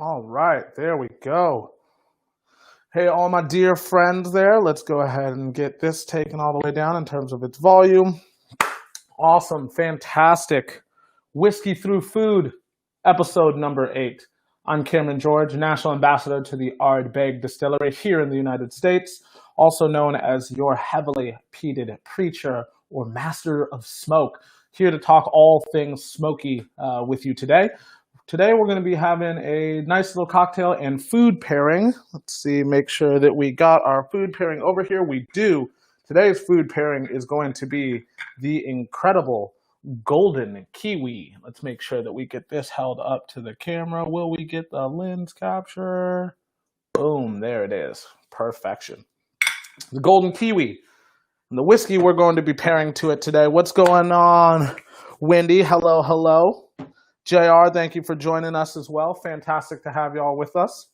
All right, there we go. Hey, all my dear friends there, let's go ahead and get this taken all the way down in terms of its volume. Awesome, fantastic. Whiskey Through Food, episode number 8. I'm Cameron George, National Ambassador to the Ardbeg Distillery here in the United States, also known as your heavily peated preacher or master of smoke, here to talk all things smoky with you today. Today we're going to be having a nice little cocktail and food pairing. Let's see, make sure that we got our food pairing over here. We do. Today's food pairing is going to be the incredible golden kiwi. Let's make sure that we get this held up to the camera. Will we get the lens capture? Boom, there it is. Perfection. The golden kiwi. And the whiskey we're going to be pairing to it today. What's going on, Wendy? Hello, hello. JR, thank you for joining us as well. Fantastic to have you all with us.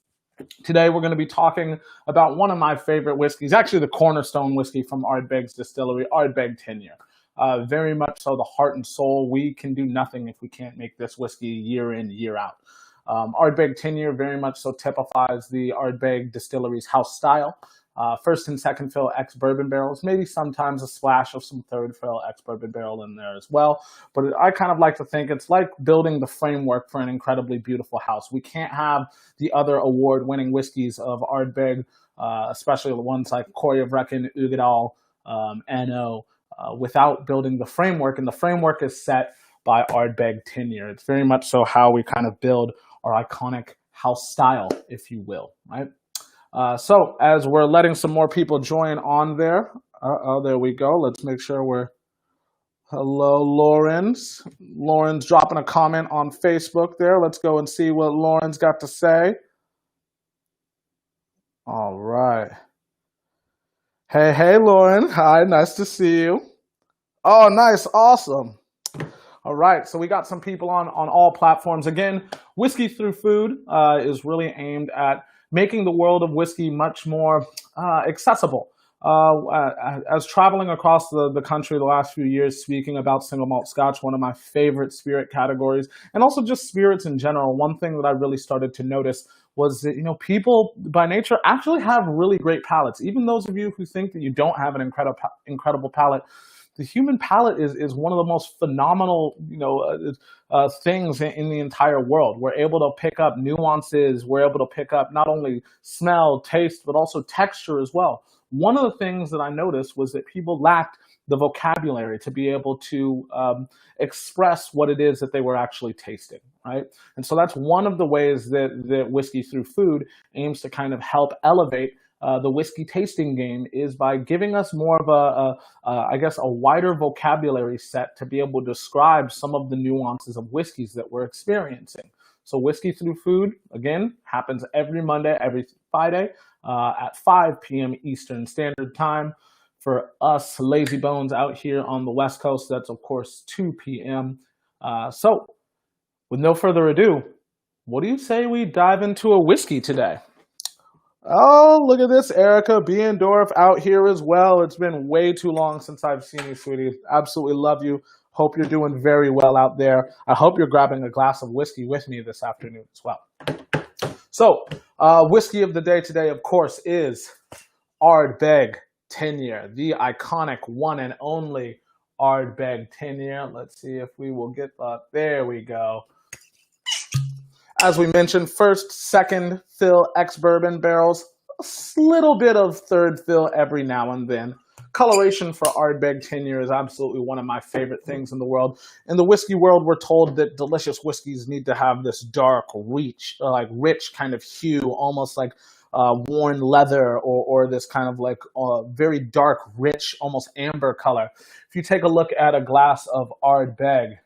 Today we're going to be talking about one of my favorite whiskeys, actually the cornerstone whiskey from Ardbeg's distillery, Ardbeg 10-year. Very much so the heart and soul. We can do nothing if we can't make this whiskey year in, year out. Ardbeg 10-year very much so typifies the Ardbeg distillery's house style. First and second fill ex-bourbon barrels, maybe sometimes a splash of some third fill ex-bourbon barrel in there as well. But I kind of like to think it's like building the framework for an incredibly beautiful house. We can't have the other award-winning whiskeys of Ardbeg, especially the ones like Corey of Wrekin, Ugadal, NO, without building the framework. And the framework is set by Ardbeg 10-year. It's very much so how we kind of build our iconic house style, if you will, right? So as we're letting some more people join on there, there we go. Let's make sure we're, hello, Lauren's. Lauren's dropping a comment on Facebook there. Let's go and see what Lauren's got to say. All right. Hey, Lauren. Hi, nice to see you. Oh, nice. Awesome. All right, so we got some people on all platforms. Again, Whiskey Through Food is really aimed at making the world of whiskey much more accessible. As traveling across the country the last few years, speaking about single malt scotch, one of my favorite spirit categories, and also just spirits in general, one thing that I really started to notice was that, people by nature actually have really great palates. Even those of you who think that you don't have an incredible palate, the human palate is one of the most phenomenal, things in the entire world. We're able to pick up nuances. We're able to pick up not only smell, taste, but also texture as well. One of the things that I noticed was that people lacked the vocabulary to be able to express what it is that they were actually tasting, right? And so that's one of the ways that Whiskey Through Food aims to kind of help elevate the whiskey tasting game, is by giving us more of a wider vocabulary set to be able to describe some of the nuances of whiskeys that we're experiencing. So Whiskey Through Food, again, happens every Monday, every Friday at 5 p.m. Eastern Standard Time. For us lazy bones out here on the West Coast, that's, of course, 2 p.m. So with no further ado, what do you say we dive into a whiskey today? Oh, look at this, Erica Biendorf out here as well. It's been way too long since I've seen you, sweetie. Absolutely love you. Hope you're doing very well out there. I hope you're grabbing a glass of whiskey with me this afternoon as well. So, whiskey of the day today, of course, is Ardbeg 10-year, the iconic one and only Ardbeg 10-year. Let's see if we will get that. There we go. As we mentioned, first, second fill ex-bourbon barrels, a little bit of third fill every now and then. Coloration for Ardbeg 10-year is absolutely one of my favorite things in the world. In the whiskey world, we're told that delicious whiskeys need to have this dark, rich kind of hue, almost like worn leather, or this kind of like very dark, rich, almost amber color. If you take a look at a glass of Ardbeg,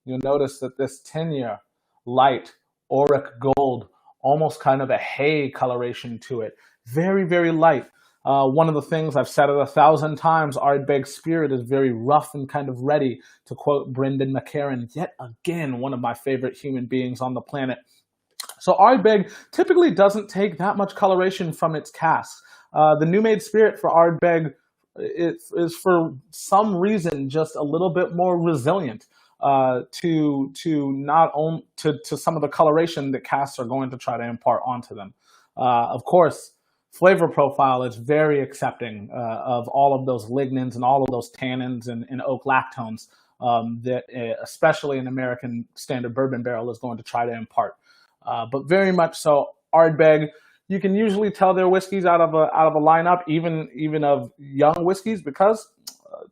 you'll notice that this 10-year light auric gold, almost kind of a hay coloration to it. Very, very light. One of the things I've said it 1,000 times, Ardbeg's spirit is very rough and kind of ready, to quote Brendan McCarran, yet again, one of my favorite human beings on the planet. So Ardbeg typically doesn't take that much coloration from its casks. The new made spirit for Ardbeg is for some reason just a little bit more resilient. to not only to some of the coloration that casts are going to try to impart onto them. Of course, flavor profile is very accepting of all of those lignins and all of those tannins and oak lactones that especially an American standard bourbon barrel is going to try to impart. But very much so, Ardbeg, you can usually tell their whiskeys out of a lineup, even of young whiskeys, because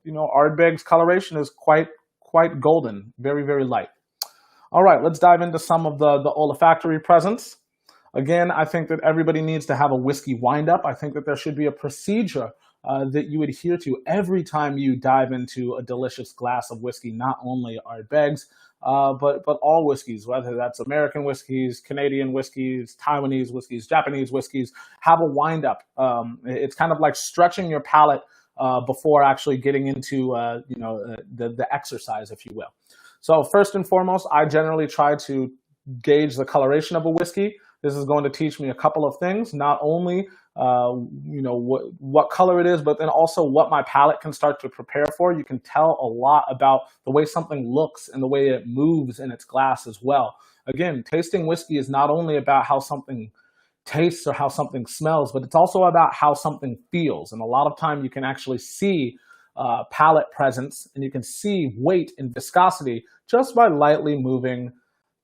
Ardbeg's coloration is quite golden, very, very light. All right, let's dive into some of the olfactory presence. Again, I think that everybody needs to have a whiskey wind-up. I think that there should be a procedure that you adhere to every time you dive into a delicious glass of whiskey, not only Ardbegs, but all whiskeys, whether that's American whiskeys, Canadian whiskeys, Taiwanese whiskeys, Japanese whiskeys, have a wind-up. It's kind of like stretching your palate before actually getting into the exercise, if you will. So first and foremost, I generally try to gauge the coloration of a whiskey. This is going to teach me a couple of things, not only what color it is, but then also what my palate can start to prepare for. You can tell a lot about the way something looks and the way it moves in its glass as well. Again, tasting whiskey is not only about how something tastes or how something smells, but it's also about how something feels. And a lot of time you can actually see palate presence, and you can see weight and viscosity just by lightly moving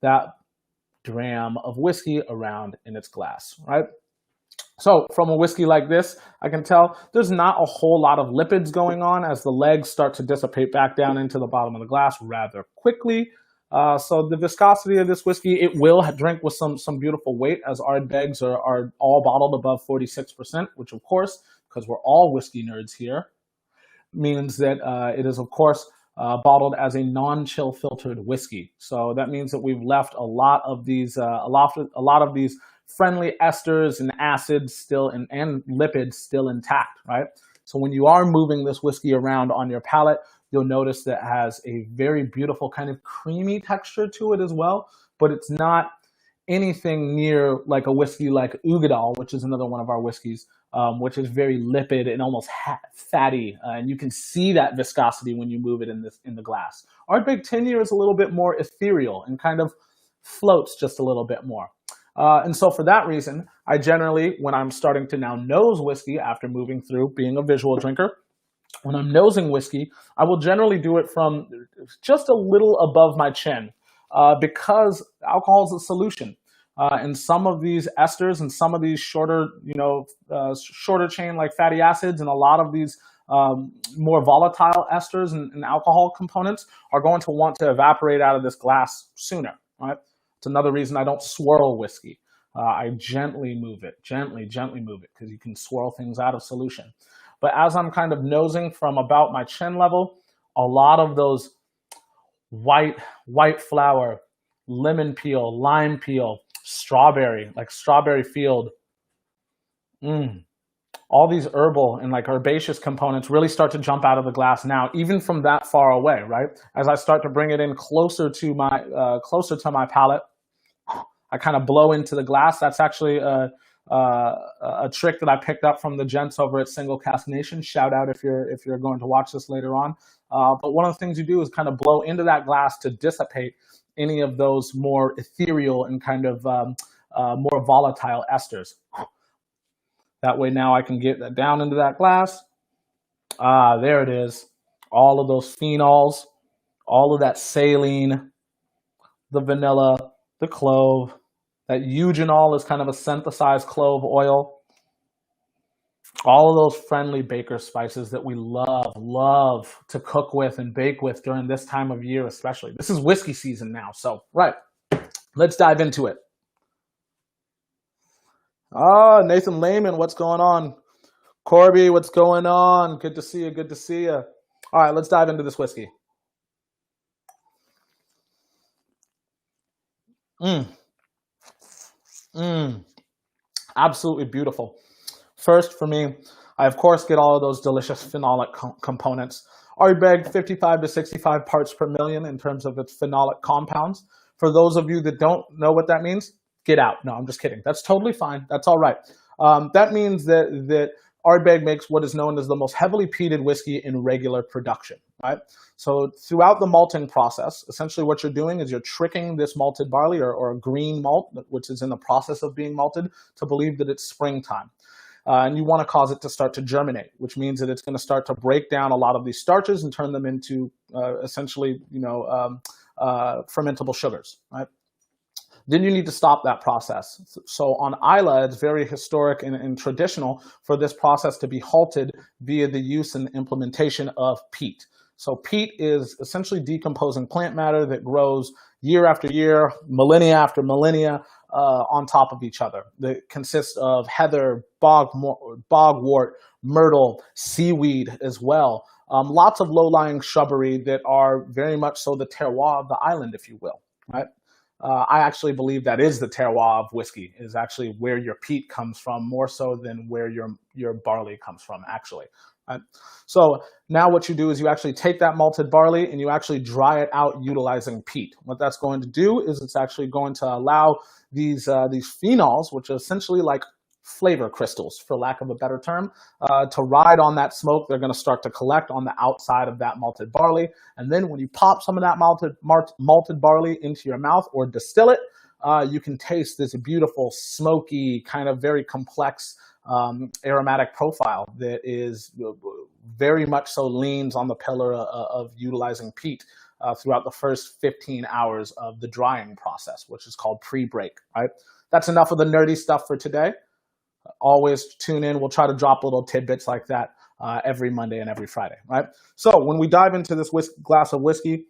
that dram of whiskey around in its glass, right? So from a whiskey like this, I can tell there's not a whole lot of lipids going on as the legs start to dissipate back down into the bottom of the glass rather quickly. So the viscosity of this whiskey, it will drink with some beautiful weight, as Ardbegs are all bottled above 46%, which of course, because we're all whiskey nerds here, means that it is of course bottled as a non-chill filtered whiskey. So that means that we've left a lot of these friendly esters and acids still and lipids still intact, right? So when you are moving this whiskey around on your palate, you'll notice that it has a very beautiful kind of creamy texture to it as well, but it's not anything near like a whiskey like Ugadal, which is another one of our whiskeys, which is very lipid and almost fatty, and you can see that viscosity when you move it in the glass. Ardbeg 10-year is a little bit more ethereal and kind of floats just a little bit more. And so for that reason, I generally, when I'm starting to now nose whiskey after moving through being a visual drinker, when I'm nosing whiskey, I will generally do it from just a little above my chin because alcohol is a solution. And some of these esters and some of these shorter chain like fatty acids and a lot of these more volatile esters and alcohol components are going to want to evaporate out of this glass sooner, right? It's another reason I don't swirl whiskey. I gently move it, gently move it, because you can swirl things out of solution. But as I'm kind of nosing from about my chin level, a lot of those white flower, lemon peel, lime peel, strawberry, like strawberry field, all these herbal and like herbaceous components really start to jump out of the glass now, even from that far away, right? As I start to bring it in closer to my palate, I kind of blow into the glass. That's actually a trick that I picked up from the gents over at Single Cask Nation. Shout out if you're going to watch this later on. But one of the things you do is kind of blow into that glass to dissipate any of those more ethereal and kind of more volatile esters. That way now I can get that down into that glass. There it is. All of those phenols, all of that saline, the vanilla, the clove. That eugenol is kind of a synthesized clove oil. All of those friendly baker spices that we love to cook with and bake with during this time of year especially. This is whiskey season now, so right. Let's dive into it. Nathan Lehman, what's going on? Corby, what's going on? Good to see you, good to see you. All right, let's dive into this whiskey. Absolutely beautiful. First, for me, I of course get all of those delicious phenolic components. Ardbeg, 55 to 65 parts per million in terms of its phenolic compounds. For those of you that don't know what that means, get out. No, I'm just kidding. That's totally fine. That's all right. That means that Ardbeg makes what is known as the most heavily peated whiskey in regular production. right? So throughout the malting process, essentially what you're doing is you're tricking this malted barley or a green malt, which is in the process of being malted, to believe that it's springtime. And you want to cause it to start to germinate, which means that it's going to start to break down a lot of these starches and turn them into essentially, fermentable sugars, right? Then you need to stop that process. So on Isla, it's very historic and traditional for this process to be halted via the use and implementation of peat. So peat is essentially decomposing plant matter that grows year after year, millennia after millennia, on top of each other. That consists of heather, bogwort, myrtle, seaweed as well. Lots of low-lying shrubbery that are very much so the terroir of the island, if you will, right? I actually believe that is the terroir of whiskey, is actually where your peat comes from, more so than where your barley comes from, actually. Right? So now what you do is you actually take that malted barley and you actually dry it out utilizing peat. What that's going to do is it's actually going to allow these phenols, which are essentially like flavor crystals, for lack of a better term, to ride on that smoke. They're going to start to collect on the outside of that malted barley. And then when you pop some of that malted barley into your mouth or distill it, you can taste this beautiful, smoky, kind of very complex aromatic profile that is very much so leans on the pillar of utilizing peat throughout the first 15 hours of the drying process, which is called pre-break, right? That's enough of the nerdy stuff for today. Always tune in. We'll try to drop little tidbits like that every Monday and every Friday, right? So when we dive into this glass of whiskey,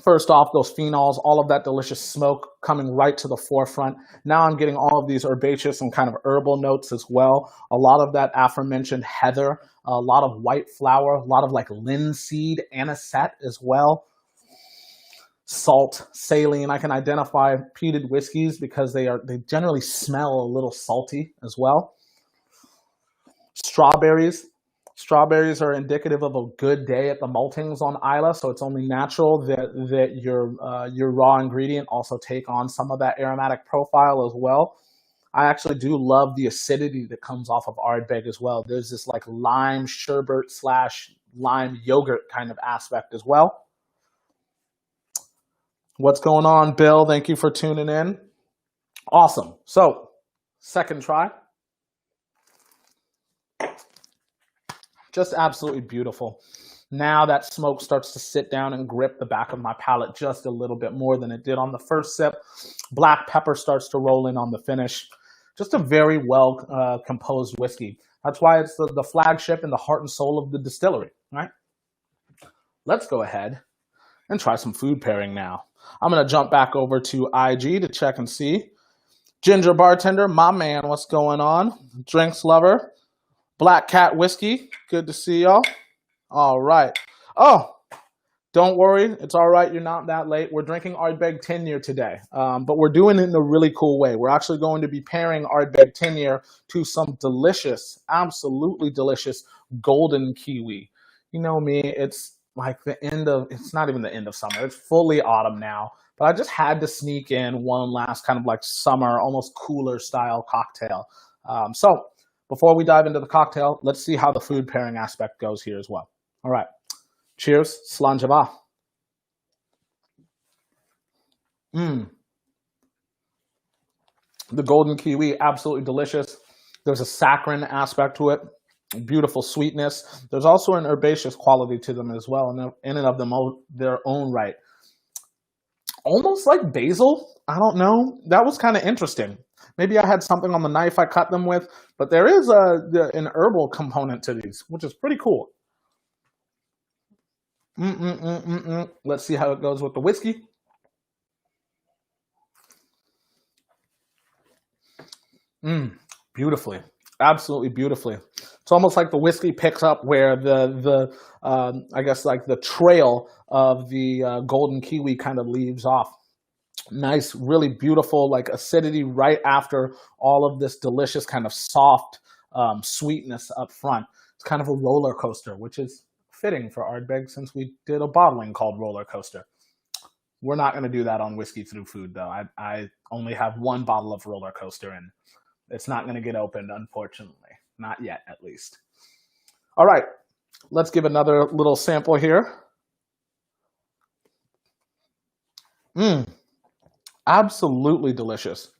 first off, those phenols, all of that delicious smoke coming right to the forefront. Now I'm getting all of these herbaceous and kind of herbal notes as well. A lot of that aforementioned heather, a lot of white flower, a lot of like linseed, anisette as well. Salt, saline. I can identify peated whiskeys because they generally smell a little salty as well. Strawberries. Strawberries are indicative of a good day at the maltings on Isla, so it's only natural that your raw ingredient also take on some of that aromatic profile as well. I actually do love the acidity that comes off of Ardbeg as well. There's this like lime sherbet / lime yogurt kind of aspect as well. What's going on, Bill? Thank you for tuning in. Awesome. So, second try. Just absolutely beautiful. Now that smoke starts to sit down and grip the back of my palate just a little bit more than it did on the first sip. Black pepper starts to roll in on the finish. Just a very well composed whiskey. That's why it's the flagship and the heart and soul of the distillery, right? Let's go ahead and try some food pairing now. I'm going to jump back over to IG to check and see. Ginger Bartender, my man, what's going on? Drinks Lover, Black Cat Whiskey, good to see y'all. All right. Oh, don't worry. It's all right. You're not that late. We're drinking Ardbeg 10-year today, but we're doing it in a really cool way. We're actually going to be pairing Ardbeg 10-year to some delicious, absolutely delicious golden kiwi. You know me, it's like it's not even the end of summer. It's fully autumn now, but I just had to sneak in one last kind of like summer, almost cooler style cocktail. So before we dive into the cocktail, let's see how the food pairing aspect goes here as well. All right. Cheers. Slanjava. The golden kiwi, absolutely delicious. There's a saccharine aspect to it. Beautiful sweetness. There's also an herbaceous quality to them as well, in and of their own right. Almost like basil. I don't know. That was kind of interesting. Maybe I had something on the knife I cut them with, but there is an herbal component to these, which is pretty cool. Let's see how it goes with the whiskey. Beautifully. Absolutely beautifully. It's almost like the whiskey picks up where I guess like the trail of the golden kiwi kind of leaves off. Nice, really beautiful like acidity right after all of this delicious kind of soft sweetness up front. It's kind of a roller coaster, which is fitting for Ardbeg since we did a bottling called Roller Coaster. We're not going to do that on Whiskey Through Food, though. I only have one bottle of Roller Coaster, and it's not going to get opened, unfortunately. Not yet, at least. All right, let's give another little sample here. Absolutely delicious.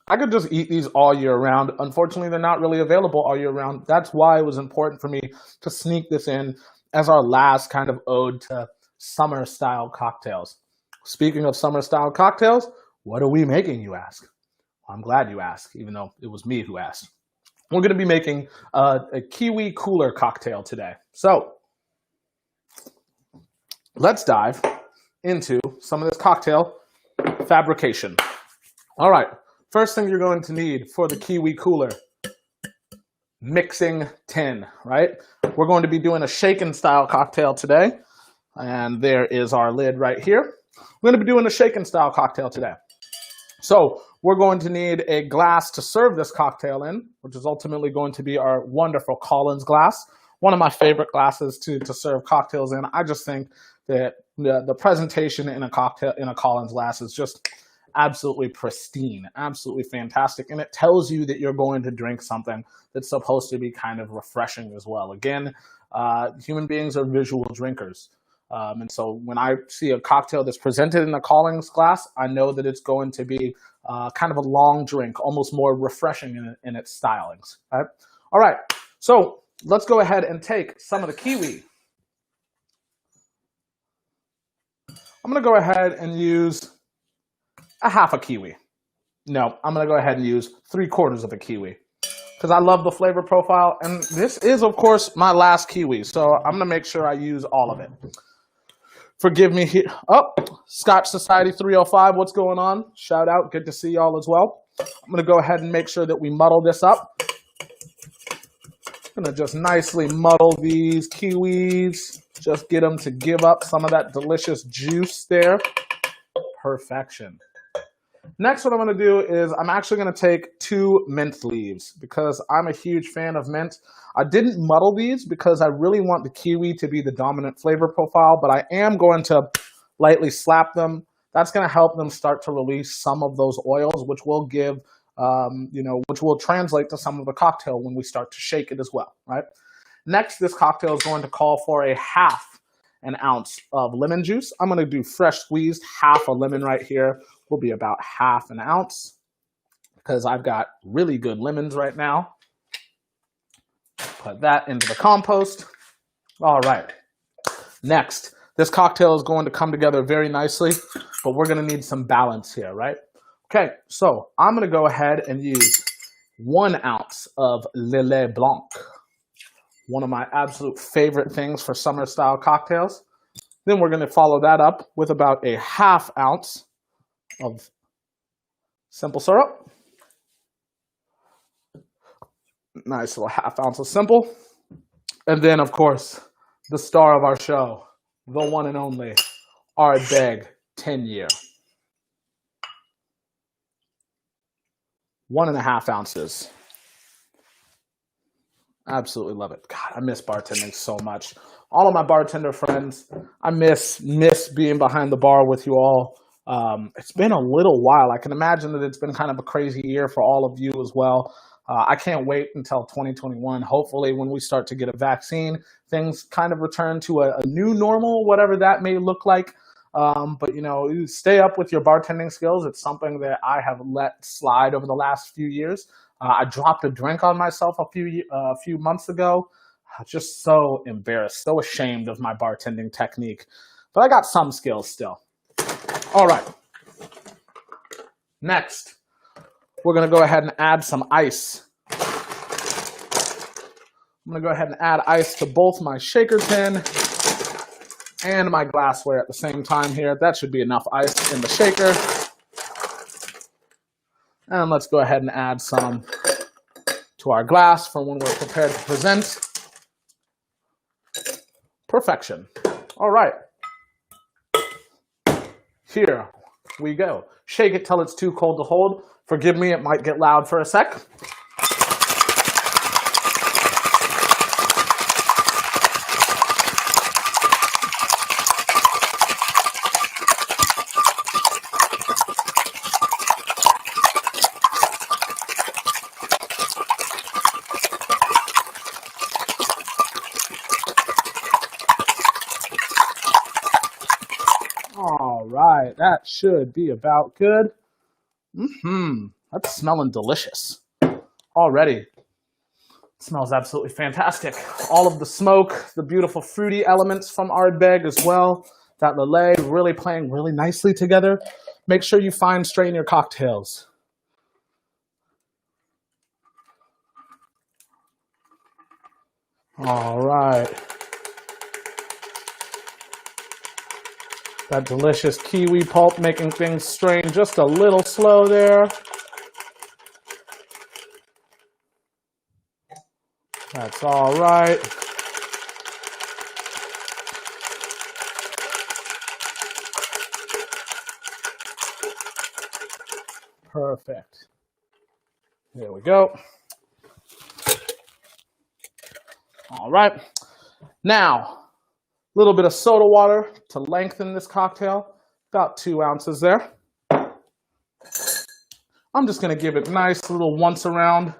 I could just eat these all year round. Unfortunately, they're not really available all year round. That's why it was important for me to sneak this in as our last kind of ode to summer style cocktails. Speaking of summer style cocktails, what are we making, you ask? Well, I'm glad you asked, even though it was me who asked. We're going to be making a kiwi cooler cocktail today. So let's dive into some of this cocktail fabrication. All right, first thing you're going to need for the kiwi cooler, mixing tin, right? We're going to be doing a shaken style cocktail today. And there is our lid right here. We're going to be doing a shaken style cocktail today. So we're going to need a glass to serve this cocktail in, which is ultimately going to be our wonderful Collins glass. One of my favorite glasses to serve cocktails in. I just think that the presentation in a cocktail in a Collins glass is just absolutely pristine, absolutely fantastic. And it tells you that you're going to drink something that's supposed to be kind of refreshing as well. Again, human beings are visual drinkers. And so when I see a cocktail that's presented in a Collins glass, I know that it's going to be kind of a long drink, almost more refreshing in its stylings. Right? All right, so let's go ahead and take some of the kiwi. I'm going to go ahead and use a half a kiwi. No, I'm going to go ahead and use 3/4 of a kiwi because I love the flavor profile. And this is, of course, my last kiwi. So I'm going to make sure I use all of it. Forgive me here. Oh, Scotch Society 305, what's going on? Shout out. Good to see y'all as well. I'm going to go ahead and make sure that we muddle this up. I'm going to just nicely muddle these kiwis. Just get them to give up some of that delicious juice there. Perfection. Next, what I'm going to do is I'm actually going to take 2 mint leaves because I'm a huge fan of mint. I didn't muddle these because I really want the kiwi to be the dominant flavor profile, but I am going to lightly slap them. That's going to help them start to release some of those oils, which will give, which will translate to some of the cocktail when we start to shake it as well, right? Next, this cocktail is going to call for a 1/2 ounce of lemon juice. I'm going to do fresh squeezed. Half a lemon right here will be about 1/2 ounce because I've got really good lemons right now. Put that into the compost. All right. Next, this cocktail is going to come together very nicely, but we're going to need some balance here, right? Okay, so I'm going to go ahead and use 1 ounce of Lillet Blanc. One of my absolute favorite things for summer style cocktails. Then we're going to follow that up with about a 1/2 ounce of simple syrup. Nice little 1/2 ounce of simple. And then, of course, the star of our show, the one and only, Ardbeg 10-year. 1.5 ounces. Absolutely love it. God, I miss bartending so much. All of my bartender friends, I miss being behind the bar with you all. It's been a little while. I can imagine that it's been kind of a crazy year for all of you as well. I can't wait until 2021. Hopefully, when we start to get a vaccine, things kind of return to a new normal, whatever that may look like. But, you stay up with your bartending skills. It's something that I have let slide over the last few years. I dropped a drink on myself a few months ago. Just so embarrassed, so ashamed of my bartending technique. But I got some skills still. All right. Next, we're going to go ahead and add some ice. I'm going to go ahead and add ice to both my shaker tin and my glassware at the same time here. That should be enough ice in the shaker. And let's go ahead and add some to our glass for when we're prepared to present. Perfection. All right. Here we go. Shake it till it's too cold to hold. Forgive me, it might get loud for a sec. right, that should be about good. That's smelling delicious already. It smells absolutely fantastic. All of the smoke, the beautiful fruity elements from Ardbeg as well. That Lillet really playing really nicely together. Make sure you fine strain your cocktails. All right. That delicious kiwi pulp making things strain just a little slow there. That's all right. Perfect. There we go. All right. Now, a little bit of soda water to lengthen this cocktail. About 2 ounces there. I'm just going to give it a nice little once around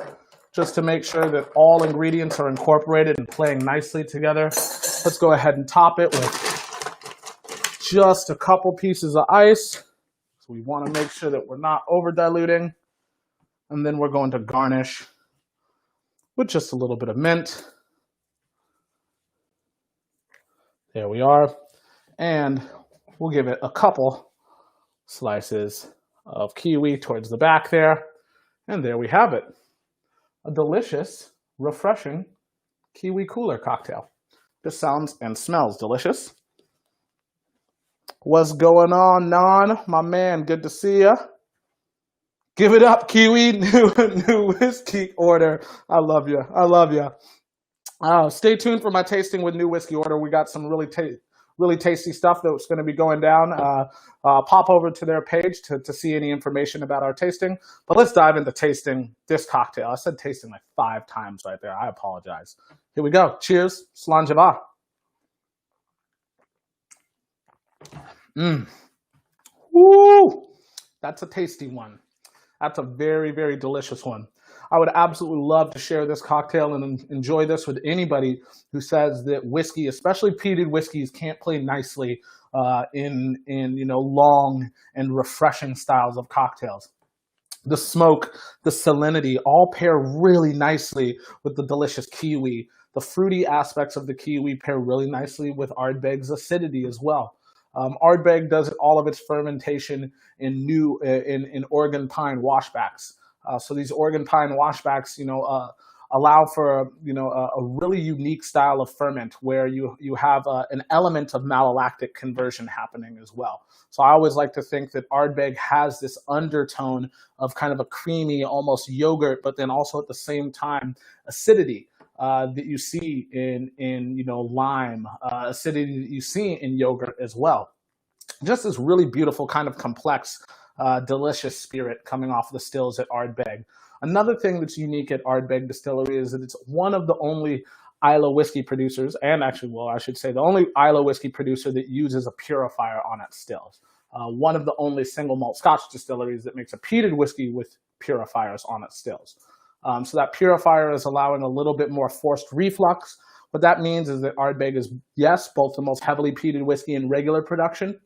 just to make sure that all ingredients are incorporated and playing nicely together. Let's go ahead and top it with just a couple pieces of ice. So we want to make sure that we're not over diluting. And then we're going to garnish with just a little bit of mint. There we are. And we'll give it a couple slices of kiwi towards the back there. And there we have it. A delicious, refreshing kiwi cooler cocktail. This sounds and smells delicious. What's going on, Nan? My man, good to see ya. Give it up, Kiwi. New whiskey order. I love you. I love you. Stay tuned for my tasting with new whiskey order. We got some really tasty stuff that's going to be going down. Pop over to their page to see any information about our tasting. But let's dive into tasting this cocktail. I said tasting like 5 times right there. I apologize. Here we go. Cheers. Slanjava. Woo! That's a tasty one. That's a very, very delicious one. I would absolutely love to share this cocktail and enjoy this with anybody who says that whiskey, especially peated whiskeys, can't play nicely in long and refreshing styles of cocktails. The smoke, the salinity all pair really nicely with the delicious kiwi. The fruity aspects of the kiwi pair really nicely with Ardbeg's acidity as well. Ardbeg does all of its fermentation in Oregon pine washbacks. So these Oregon pine washbacks, allow for a really unique style of ferment where you have an element of malolactic conversion happening as well. So I always like to think that Ardbeg has this undertone of kind of a creamy, almost yogurt, but then also at the same time acidity that you see in lime, acidity that you see in yogurt as well. Just this really beautiful kind of complex, delicious spirit coming off the stills at Ardbeg. Another thing that's unique at Ardbeg Distillery is that it's one of the only Islay whiskey producers, and actually, well, I should say the only Islay whiskey producer that uses a purifier on its stills. One of the only single malt Scotch distilleries that makes a peated whiskey with purifiers on its stills. So that purifier is allowing a little bit more forced reflux. What that means is that Ardbeg is, yes, both the most heavily peated whiskey in regular production,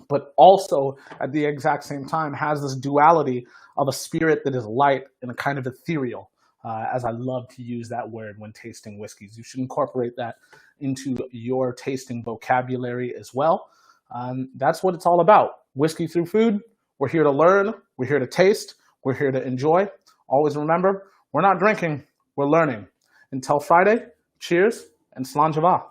but also at the exact same time has this duality of a spirit that is light and a kind of ethereal, as I love to use that word when tasting whiskeys. You should incorporate that into your tasting vocabulary as well. That's what it's all about. Whiskey through food. We're here to learn. We're here to taste. We're here to enjoy. Always remember, we're not drinking, we're learning. Until Friday, cheers and slanjava.